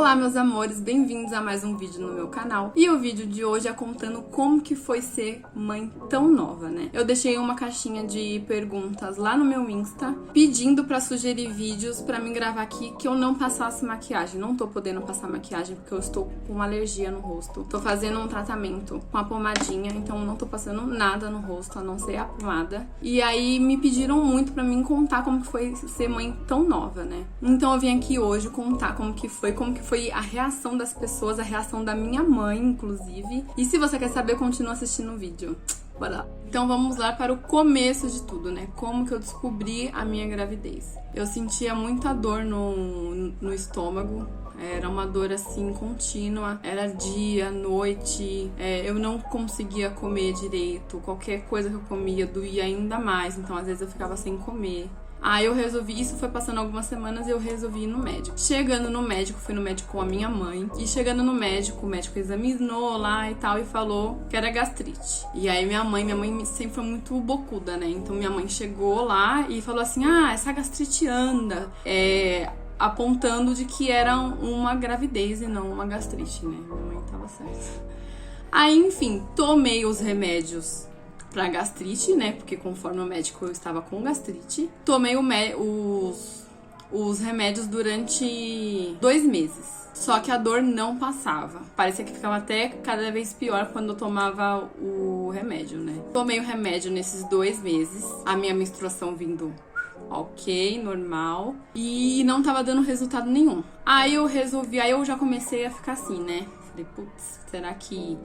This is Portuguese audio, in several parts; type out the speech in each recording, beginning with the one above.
Olá meus amores, bem-vindos a mais um vídeo no meu canal. E o vídeo de hoje é contando como que foi ser mãe tão nova, né? Eu deixei uma caixinha de perguntas lá no meu Insta, pedindo pra sugerir vídeos pra mim gravar aqui que eu não passasse maquiagem. Não tô podendo passar maquiagem porque eu estou com uma alergia no rosto. Tô fazendo um tratamento com a pomadinha, então não tô passando nada no rosto, a não ser a pomada. E aí me pediram muito pra mim contar como que foi ser mãe tão nova, né? Então eu vim aqui hoje contar como que foi a reação das pessoas, a reação da minha mãe, inclusive. E se você quer saber, continua assistindo o vídeo. Bora lá. Então vamos lá para o começo de tudo, né? Como que eu descobri a minha gravidez. Eu sentia muita dor no estômago. Era uma dor assim contínua, era dia, noite, eu não conseguia comer direito, qualquer coisa que eu comia doía ainda mais, então às vezes eu ficava sem comer. Aí eu resolvi, isso foi passando algumas semanas e eu resolvi ir no médico. Chegando no médico, fui no médico com a minha mãe. E chegando no médico, o médico examinou lá e tal e falou que era gastrite. E aí minha mãe sempre foi muito bocuda, né? Então minha mãe chegou lá e falou assim, essa gastrite anda. Apontando de que era uma gravidez e não uma gastrite, né? Minha mãe tava certa. Aí, enfim, tomei os remédios pra gastrite, né? Porque conforme o médico eu estava com gastrite. Tomei os remédios durante 2 meses. Só que a dor não passava. Parecia que ficava até cada vez pior quando eu tomava o remédio, né? Tomei o remédio nesses 2 meses. A minha menstruação vindo ok, normal. E não tava dando resultado nenhum. Aí eu já comecei a ficar assim, né? Falei, putz, será que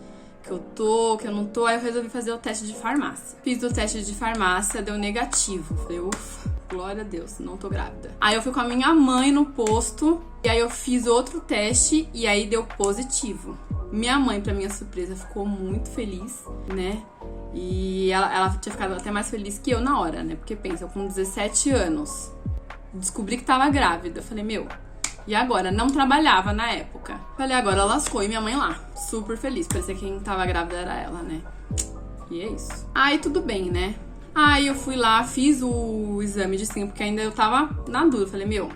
eu tô, que eu não tô? Aí eu resolvi fazer o teste de farmácia. Fiz o teste de farmácia, deu negativo. Falei, ufa, glória a Deus, não tô grávida. Aí eu fui com a minha mãe no posto, e aí eu fiz outro teste, e aí deu positivo. Minha mãe, pra minha surpresa, ficou muito feliz, né? E ela tinha ficado até mais feliz que eu na hora, né? Porque pensa, eu com 17 anos, descobri que tava grávida. Eu falei, meu, e agora? Não trabalhava na época. Falei, agora lascou. E minha mãe lá, super feliz. Parecia que quem tava grávida era ela, né? E é isso. Aí tudo bem, né? Aí eu fui lá, fiz o exame de sangue, porque ainda eu tava na dúvida. Falei, meu,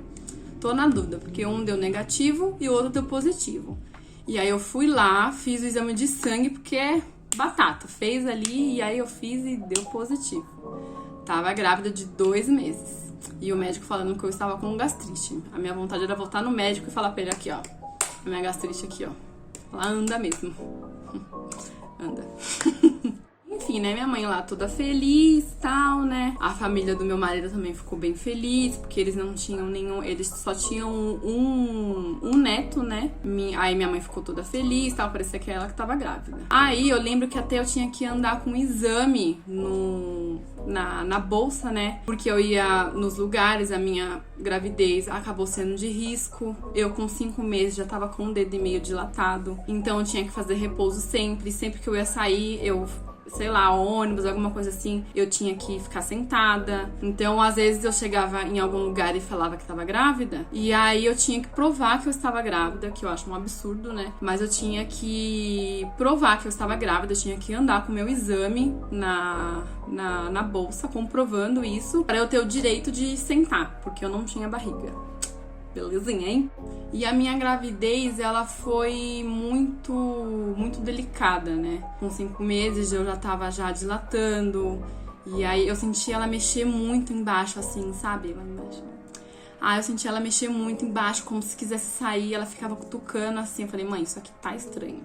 tô na dúvida, porque um deu negativo e o outro deu positivo. E aí eu fui lá, fiz o exame de sangue, porque é batata. Fez ali, e aí eu fiz e deu positivo. Tava grávida de 2 meses. E o médico falando que eu estava com gastrite. A minha vontade era voltar no médico e falar pra ele aqui, ó. A minha gastrite aqui, ó. Ela anda mesmo. Anda. Enfim, né? Minha mãe lá toda feliz e tal, né? A família do meu marido também ficou bem feliz, porque eles não tinham nenhum... Eles só tinham um neto, né? Aí minha mãe ficou toda feliz e tal, parecia que era ela que tava grávida. Aí eu lembro que até eu tinha que andar com um exame na bolsa, né? Porque eu ia nos lugares, a minha gravidez acabou sendo de risco. Eu com 5 meses já tava com um dedo e meio dilatado. Então eu tinha que fazer repouso sempre. Sempre que eu ia sair, sei lá, ônibus, alguma coisa assim, eu tinha que ficar sentada. Então, às vezes eu chegava em algum lugar e falava que estava grávida, e aí eu tinha que provar que eu estava grávida, que eu acho um absurdo, né? Mas eu tinha que provar que eu estava grávida, eu tinha que andar com o meu exame na bolsa, comprovando isso, para eu ter o direito de sentar, porque eu não tinha barriga. Belezinha, hein? E a minha gravidez, ela foi muito, muito delicada, né? Com 5 meses eu já tava dilatando. E aí eu senti ela mexer muito embaixo, assim, sabe? Lá embaixo. Eu senti ela mexer muito embaixo, como se quisesse sair. Ela ficava cutucando assim. Eu falei, mãe, isso aqui tá estranho.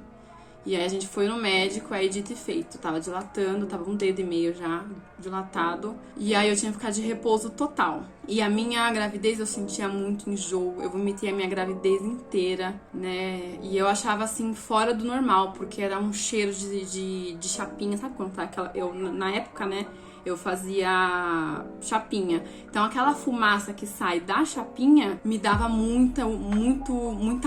E aí a gente foi no médico, aí dito e feito. Tava dilatando, tava um dedo e meio já dilatado. E aí eu tinha que ficar de repouso total. E a minha gravidez eu sentia muito enjoo. Eu vomitei a minha gravidez inteira, né? E eu achava assim, fora do normal, porque era um cheiro de chapinha. Sabe quando tá aquela... na época, né? Eu fazia chapinha. Então aquela fumaça que sai da chapinha me dava muita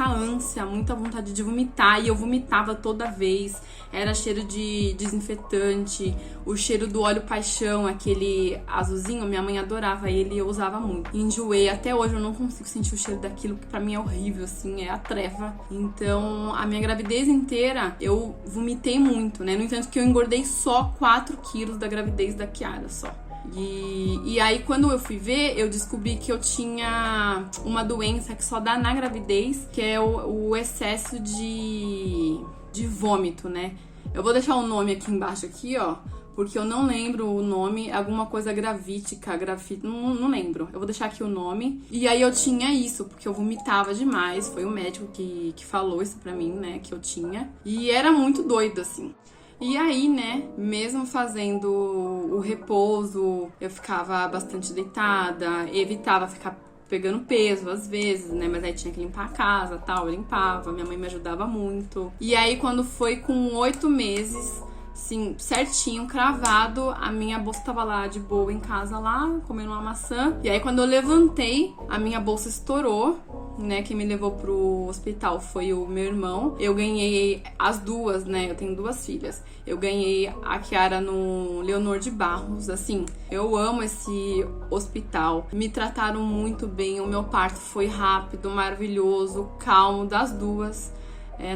ânsia, muita vontade de vomitar. E eu vomitava toda vez. Era cheiro de desinfetante, o cheiro do óleo paixão, aquele azulzinho, minha mãe adorava ele e eu usava muito. Enjoei, até hoje eu não consigo sentir o cheiro daquilo, que pra mim é horrível, assim, é a treva. Então, a minha gravidez inteira, eu vomitei muito, né? No entanto que eu engordei só 4 quilos da gravidez da Kiara, só. E aí, quando eu fui ver, eu descobri que eu tinha uma doença que só dá na gravidez, que é o excesso de vômito, né? Eu vou deixar o nome aqui embaixo, aqui, ó, porque eu não lembro o nome, alguma coisa gravítica, não lembro. Eu vou deixar aqui o nome. E aí eu tinha isso, porque eu vomitava demais. Foi o médico que falou isso pra mim, né, que eu tinha. E era muito doido, assim. E aí, né, mesmo fazendo o repouso, eu ficava bastante deitada, evitava ficar pegando peso às vezes, né, mas aí tinha que limpar a casa, tal, eu limpava, minha mãe me ajudava muito. E aí, quando foi com 8 meses, assim, certinho, cravado, a minha bolsa tava lá de boa em casa lá, comendo uma maçã. E aí, quando eu levantei, a minha bolsa estourou, né? Quem me levou pro hospital foi o meu irmão. Eu ganhei as duas, né? Eu tenho 2 filhas. Eu ganhei a Kiara no Leonor de Barros. Assim, eu amo esse hospital. Me trataram muito bem. O meu parto foi rápido, maravilhoso, calmo, das duas.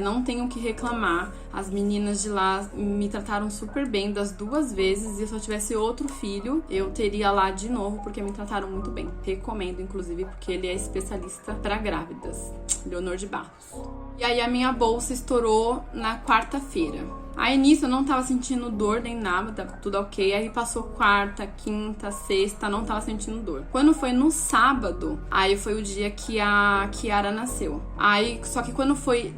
Não tenho o que reclamar. As meninas de lá me trataram super bem das 2 vezes. E se eu tivesse outro filho, eu teria lá de novo, porque me trataram muito bem. Recomendo, inclusive, porque ele é especialista para grávidas. Leonor de Barros. E aí a minha bolsa estourou na quarta-feira. Aí nisso eu não tava sentindo dor nem nada, tudo ok. Aí passou quarta, quinta, sexta, não tava sentindo dor. Quando foi no sábado, aí foi o dia que a Kiara nasceu. Aí, só que quando foi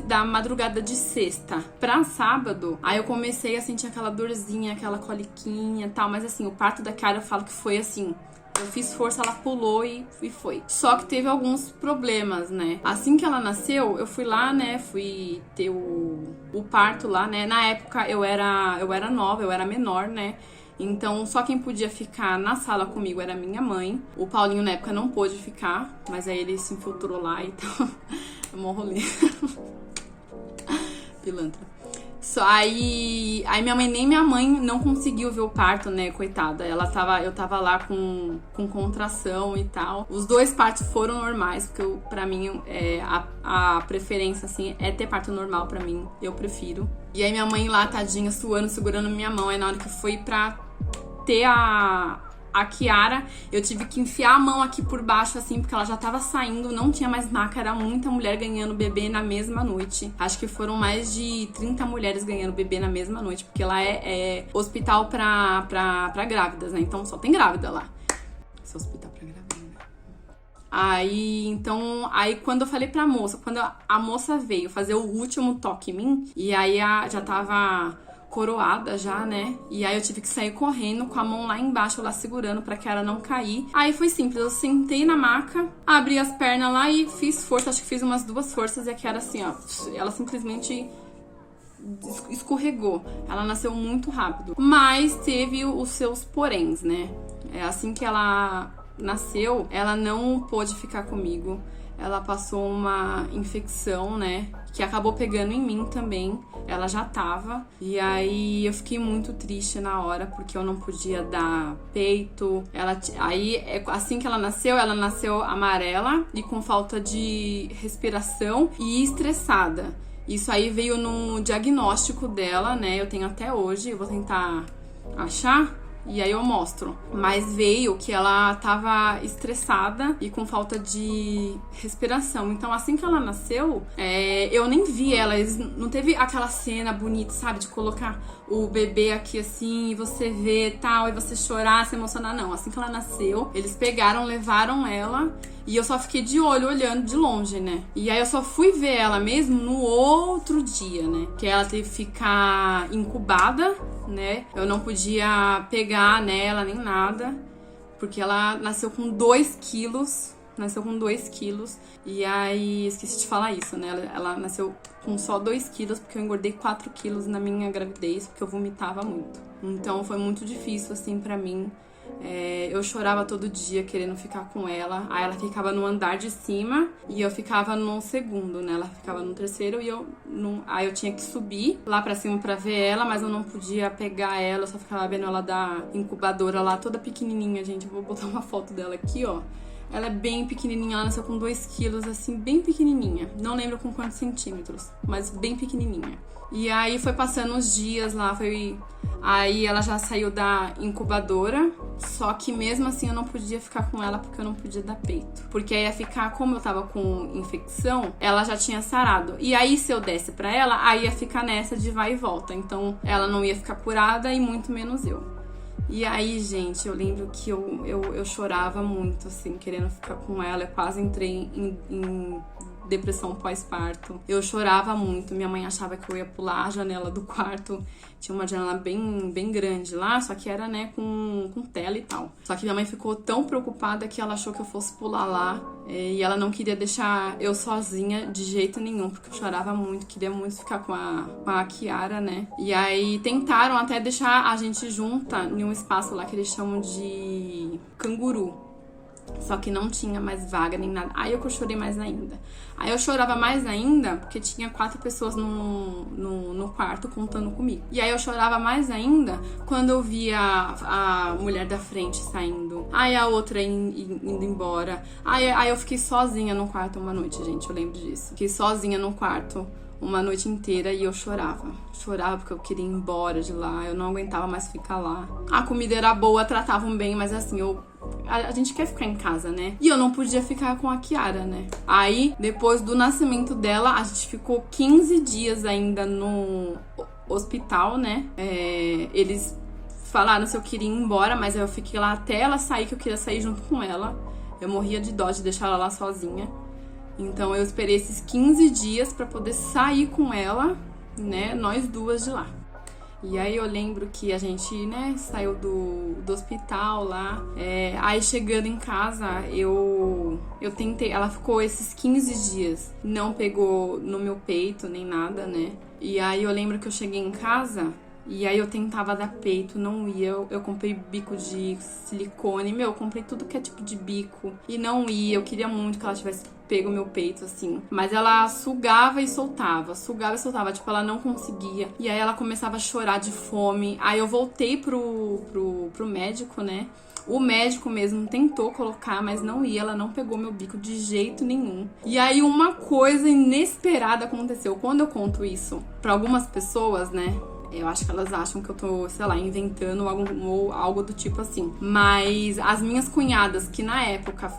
da madrugada de sexta pra sábado, aí eu comecei a sentir aquela dorzinha, aquela coliquinha e tal. Mas assim, o parto da Kiara eu falo que foi assim... Eu fiz força, ela pulou e foi. Só que teve alguns problemas, né? Assim que ela nasceu, eu fui lá, né? Fui ter o parto lá, né? Na época eu era nova, eu era menor, né? Então, só quem podia ficar na sala comigo era minha mãe. O Paulinho, na época, não pôde ficar, mas aí ele se infiltrou lá e tal. É mó rolê. Pilantra. Aí minha mãe, nem minha mãe não conseguiu ver o parto, né, coitada. Eu tava lá com contração e tal. Os 2 partos foram normais, porque pra mim a preferência, assim, é ter parto normal pra mim. Eu prefiro. E aí minha mãe lá, tadinha, suando, segurando minha mão. Aí na hora que foi pra ter a Kiara, eu tive que enfiar a mão aqui por baixo, assim, porque ela já tava saindo, não tinha mais maca, era muita mulher ganhando bebê na mesma noite. Acho que foram mais de 30 mulheres ganhando bebê na mesma noite, porque lá é hospital pra grávidas, né? Então só tem grávida lá. Esse hospital pra grávida, né? Aí quando eu falei pra moça, quando a moça veio fazer o último toque em mim, e aí já tava coroada já, né? E aí eu tive que sair correndo com a mão lá embaixo, lá segurando pra que ela não cair. Aí foi simples, eu sentei na maca, abri as pernas lá e fiz força, acho que fiz umas 2 forças e a Kiara assim, ó, ela simplesmente escorregou. Ela nasceu muito rápido, mas teve os seus poréns, né? Assim que ela nasceu, ela não pôde ficar comigo. Ela passou uma infecção, né, que acabou pegando em mim também. Ela já tava. E aí eu fiquei muito triste na hora, porque eu não podia dar peito. Assim que ela nasceu amarela e com falta de respiração e estressada. Isso aí veio no diagnóstico dela, né, eu tenho até hoje. Eu vou tentar achar e aí eu mostro. Mas veio que ela tava estressada e com falta de respiração. Então, assim que ela nasceu, eu nem vi ela. Não teve aquela cena bonita, sabe? De colocar o bebê aqui assim, e você ver tal, e você chorar, se emocionar. Não, assim que ela nasceu, eles pegaram, levaram ela. E eu só fiquei de olho, olhando de longe, né? E aí eu só fui ver ela mesmo no outro dia, né? Que ela teve que ficar incubada, né? Eu não podia pegar nela nem nada, porque ela nasceu com 2 quilos. Nasceu com 2 quilos. E aí, esqueci de falar isso, né? Ela nasceu com só 2 quilos, porque eu engordei 4 quilos na minha gravidez, porque eu vomitava muito. Então foi muito difícil, assim, pra mim. Eu chorava todo dia querendo ficar com ela. Aí ela ficava no andar de cima e eu ficava no segundo, né? Ela ficava no terceiro e aí eu tinha que subir lá pra cima pra ver ela, mas eu não podia pegar ela, eu só ficava vendo ela da incubadora lá, toda pequenininha, gente. Eu vou botar uma foto dela aqui, ó. Ela é bem pequenininha, ela nasceu com 2 quilos, assim, bem pequenininha. Não lembro com quantos centímetros, mas bem pequenininha. E aí foi passando os dias lá, aí ela já saiu da incubadora. Só que mesmo assim eu não podia ficar com ela porque eu não podia dar peito. Porque aí ia ficar, como eu tava com infecção, ela já tinha sarado. E aí se eu desse pra ela, aí ia ficar nessa de vai e volta. Então ela não ia ficar curada e muito menos eu. E aí, gente, eu lembro que eu chorava muito, assim, querendo ficar com ela. Eu quase entrei em depressão pós-parto. Eu chorava muito. Minha mãe achava que eu ia pular a janela do quarto. Tinha uma janela bem grande lá, só que era, né, com tela e tal. Só que minha mãe ficou tão preocupada que ela achou que eu fosse pular lá. E ela não queria deixar eu sozinha de jeito nenhum, porque eu chorava muito, queria muito ficar com a Kiara, né? E aí tentaram até deixar a gente junta em um espaço lá que eles chamam de canguru. Só que não tinha mais vaga nem nada. Aí eu chorei mais ainda. Aí eu chorava mais ainda porque tinha 4 pessoas no quarto contando comigo. E aí eu chorava mais ainda quando eu via a mulher da frente saindo. Aí a outra indo embora. Aí eu fiquei sozinha no quarto uma noite, gente. Eu lembro disso. Fiquei sozinha no quarto uma noite inteira e eu chorava. Chorava porque eu queria ir embora de lá. Eu não aguentava mais ficar lá. A comida era boa, tratavam bem, mas assim, a gente quer ficar em casa, né? E eu não podia ficar com a Kiara, né? Aí, depois do nascimento dela, a gente ficou 15 dias ainda no hospital, né? Eles falaram se eu queria ir embora, mas eu fiquei lá até ela sair, que eu queria sair junto com ela. Eu morria de dó de deixar ela lá sozinha. Então eu esperei esses 15 dias pra poder sair com ela, né? Nós duas de lá. E aí eu lembro que a gente, né, saiu do hospital lá. Aí chegando em casa, eu tentei. Ela ficou esses 15 dias, não pegou no meu peito nem nada, né? E aí eu lembro que eu cheguei em casa e aí eu tentava dar peito, não ia. Eu comprei bico de silicone, eu comprei tudo que é tipo de bico e não ia. Eu queria muito que ela tivesse pego meu peito, assim. Mas ela sugava e soltava, tipo, ela não conseguia. E aí ela começava a chorar de fome. Aí eu voltei pro médico, né? O médico mesmo tentou colocar, mas não ia, ela não pegou meu bico de jeito nenhum. E aí uma coisa inesperada aconteceu. Quando eu conto isso pra algumas pessoas, né? Eu acho que elas acham que eu tô, sei lá, inventando ou algo do tipo assim. Mas as minhas cunhadas, que na época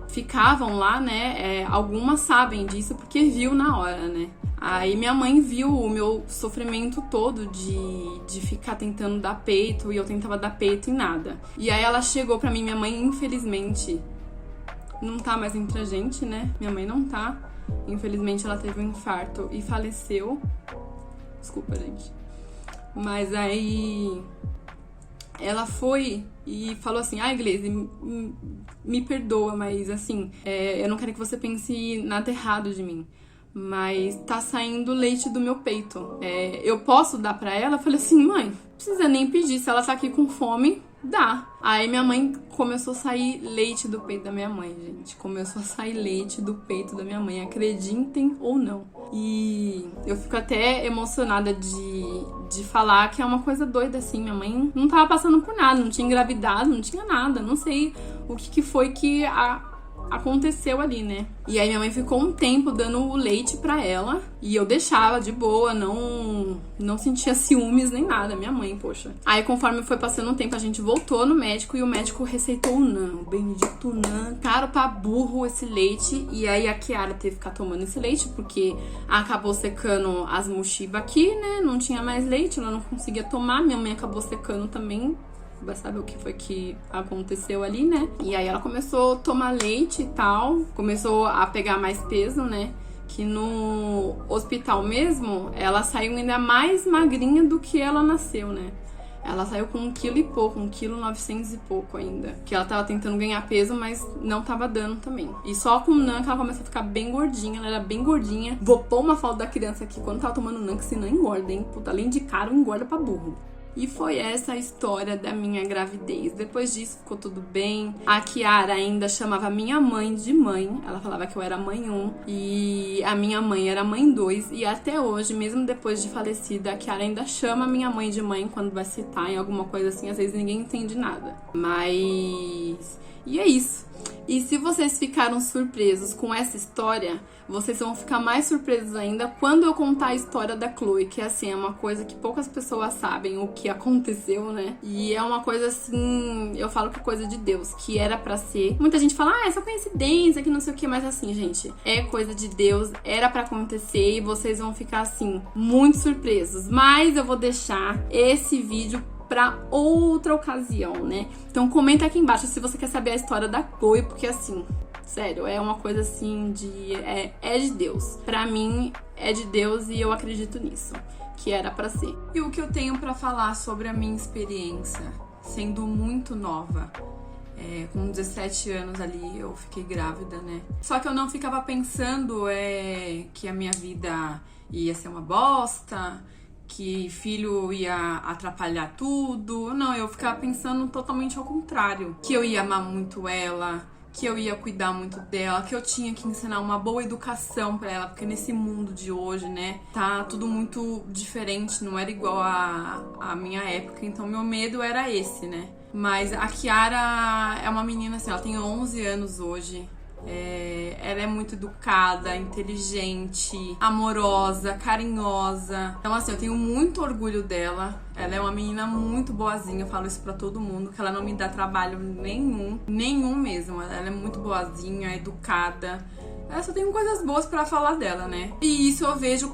ficavam lá, né? Algumas sabem disso porque viu na hora, né? Aí minha mãe viu o meu sofrimento todo de ficar tentando dar peito. E eu tentava dar peito e nada. E aí ela chegou pra mim, minha mãe, infelizmente, não tá mais entre a gente, né? Minha mãe não tá. Infelizmente ela teve um infarto e faleceu. Desculpa, gente. Mas aí ela foi e falou assim: ai, Gleise, me perdoa, mas assim, eu não quero que você pense nada errado de mim, mas tá saindo leite do meu peito. Eu posso dar pra ela? Eu falei assim: mãe, não precisa nem pedir, se ela tá aqui com fome, dá. Aí minha mãe começou a sair leite do peito da minha mãe, gente. Começou a sair leite do peito da minha mãe, acreditem ou não. E eu fico até emocionada de falar que é uma coisa doida, assim. Minha mãe não tava passando por nada, não tinha engravidado, não tinha nada. Não sei o que foi que aconteceu ali, né? E aí minha mãe ficou um tempo dando o leite pra ela e eu deixava de boa, não sentia ciúmes nem nada, minha mãe, poxa. Aí conforme foi passando o tempo, a gente voltou no médico e o médico receitou o NAN, o bendito NAN, caro pra burro esse leite. E aí a Kiara teve que ficar tomando esse leite porque acabou secando as mochibas aqui, né? Não tinha mais leite, ela não conseguia tomar, minha mãe acabou secando também. Vai saber o que foi que aconteceu ali, né? E aí ela começou a tomar leite e tal, começou a pegar mais peso, né? Que no hospital mesmo, ela saiu ainda mais magrinha do que ela nasceu, né? Ela saiu com 1 quilo e pouco, 1,9 kg e pouco ainda. Que ela tava tentando ganhar peso, mas não tava dando também. E só com o NAN que ela começou a ficar bem gordinha, ela era bem gordinha. Vou pôr uma foto da criança aqui quando tava tomando NAN, que senão engorda, hein? Puta, além de caro, engorda pra burro. E foi essa a história da minha gravidez. Depois disso ficou tudo bem. A Kiara ainda chamava minha mãe de mãe. Ela falava que eu era mãe 1 e a minha mãe era mãe 2. E até hoje, mesmo depois de falecida, a Kiara ainda chama minha mãe de mãe quando vai citar em alguma coisa assim. Às vezes ninguém entende nada. Mas... e é isso. E se vocês ficaram surpresos com essa história, vocês vão ficar mais surpresos ainda quando eu contar a história da Chloe, que assim, é uma coisa que poucas pessoas sabem o que aconteceu, né? E é uma coisa assim, eu falo que é coisa de Deus, que era pra ser. Muita gente fala, é só coincidência, que não sei o que, mas assim, gente, é coisa de Deus, era pra acontecer e vocês vão ficar assim, muito surpresos. Mas eu vou deixar esse vídeo pra outra ocasião, né? Então comenta aqui embaixo se você quer saber a história da Chloe, porque assim, sério, é uma coisa assim de... É de Deus. Pra mim, é de Deus e eu acredito nisso, que era pra ser. E o que eu tenho pra falar sobre a minha experiência, sendo muito nova, com 17 anos ali, eu fiquei grávida, né? Só que eu não ficava pensando que a minha vida ia ser uma bosta, que filho ia atrapalhar tudo. Não, eu ficava pensando totalmente ao contrário. Que eu ia amar muito ela, que eu ia cuidar muito dela, que eu tinha que ensinar uma boa educação pra ela, porque nesse mundo de hoje, né, tá tudo muito diferente, não era igual a minha época, então meu medo era esse, né. Mas a Kiara é uma menina assim, ela tem 11 anos hoje. Ela é muito educada, inteligente, amorosa, carinhosa. Então assim, eu tenho muito orgulho dela. Ela é uma menina muito boazinha, eu falo isso pra todo mundo, que ela não me dá trabalho nenhum mesmo. Ela é muito boazinha, educada. Eu só tenho coisas boas pra falar dela, né? E isso eu vejo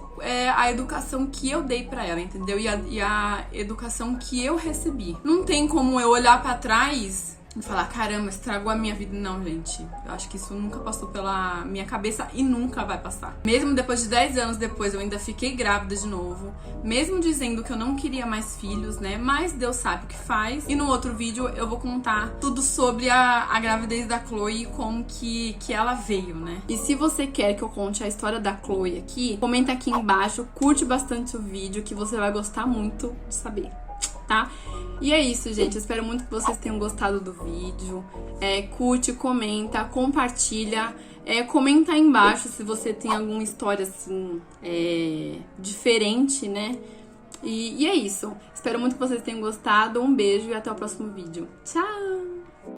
a educação que eu dei pra ela, entendeu? E a educação que eu recebi. Não tem como eu olhar pra trás e falar, caramba, estragou a minha vida. Não, gente. Eu acho que isso nunca passou pela minha cabeça e nunca vai passar. Mesmo depois de 10 anos depois, eu ainda fiquei grávida de novo. Mesmo dizendo que eu não queria mais filhos, né? Mas Deus sabe o que faz. E no outro vídeo eu vou contar tudo sobre a gravidez da Chloe e como que ela veio, né? E se você quer que eu conte a história da Chloe aqui, comenta aqui embaixo, curte bastante o vídeo que você vai gostar muito de saber. Tá? E é isso, gente. Eu espero muito que vocês tenham gostado do vídeo. Curte, comenta, compartilha. Comenta aí embaixo se você tem alguma história assim diferente, né? E é isso. Espero muito que vocês tenham gostado. Um beijo e até o próximo vídeo. Tchau!